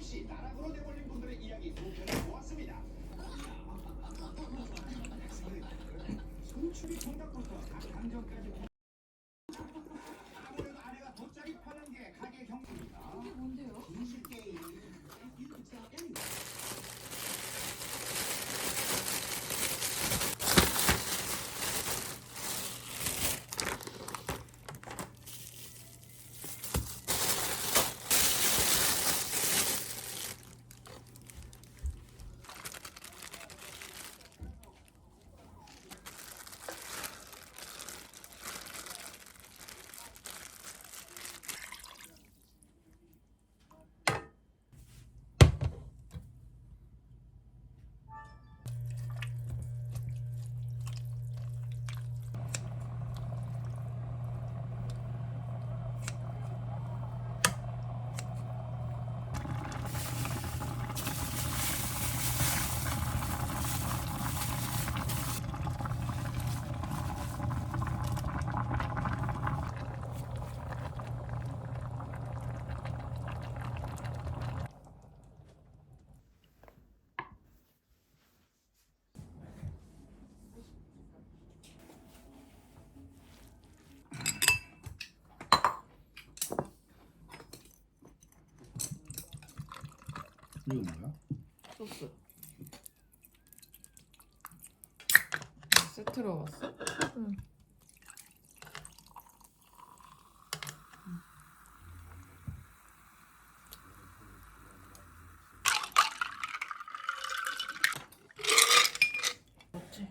없이 나락으로 내몰린 분들의 이야기 소편을 모았습니다. 송출이 통닭부터 각 감정까지 아무래도 아내가 돗자리 펴는 게 가게 경기입니다. 이게 뭔데요? 인식 게임. 이거 뭐야? 소스. 세트로 왔어. 응. 맞지?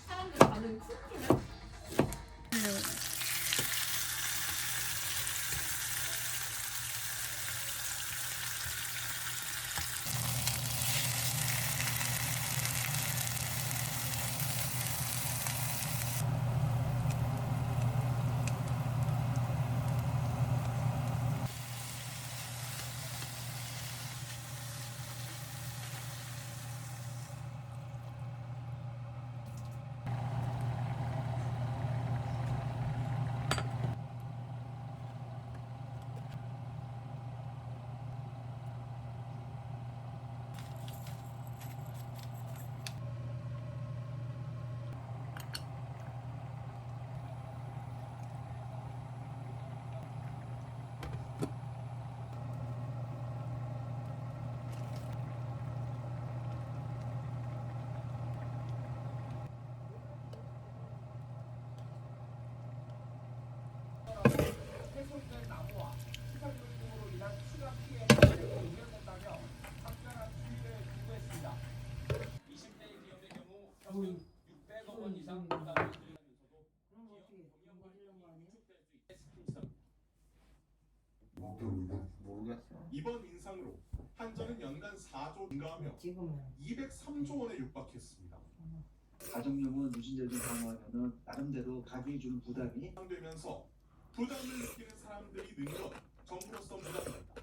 사람들 반응 쿨해. 훼손된 나무와 시설교통으로 인한 추가 피해가 우려된다며 확실한 수위를 요구했습니다. 20대 기업의 경우 평균 600억 원 이상 부담을 들이면서도 기업 경영 활동이 위축될 수 있습니다. 모르겠어. 이번 인상으로 한전은 연간 4조 증가하며 203조 원에 육박했습니다. 가정용은 누진제 좀 강화하면은 나름대로 가격이 주는 부담이 상되면서 부담을 느끼는 사람들이 는 것 정부로서 부담입니다.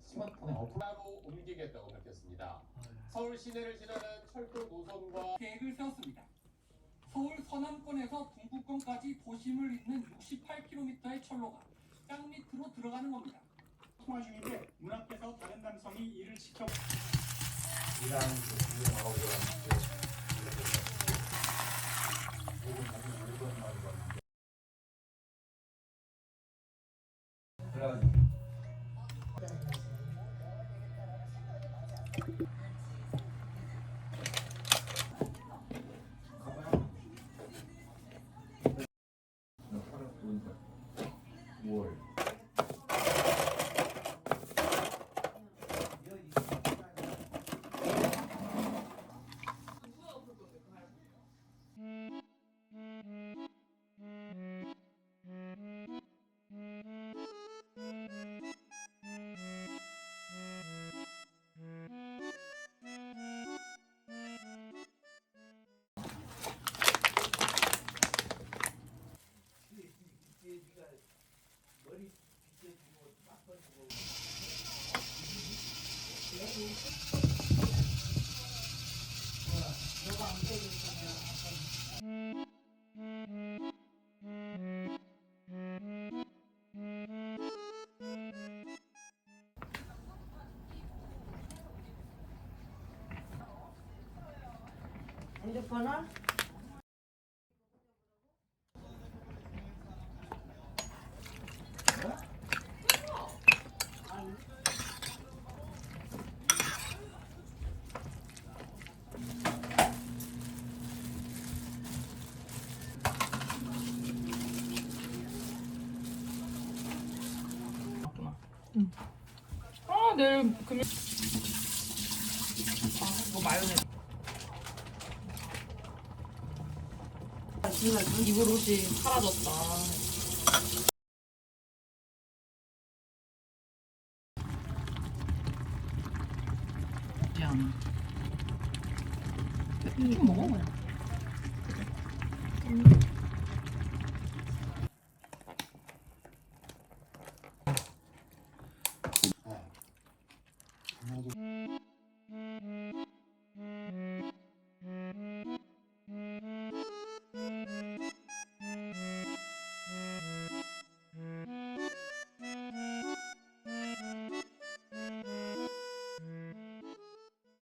스마트폰에 어플로 옮기겠다고 밝혔습니다. 서울 시내를 지나는 철도 노선과 계획을 세웠습니다. 서울 서남권에서 동구권까지 도심을 잇는 68km의 철로가 땅 밑으로 들어가는 겁니다. 통화 중인데 문 앞에서 다른 남성이 이를 지켜 이란 그 나오고 핸드폰은? 아, 내일 금요. 아, 이거 마요네즈. 입을 옷이 사라졌다. 좀 먹어 그냥.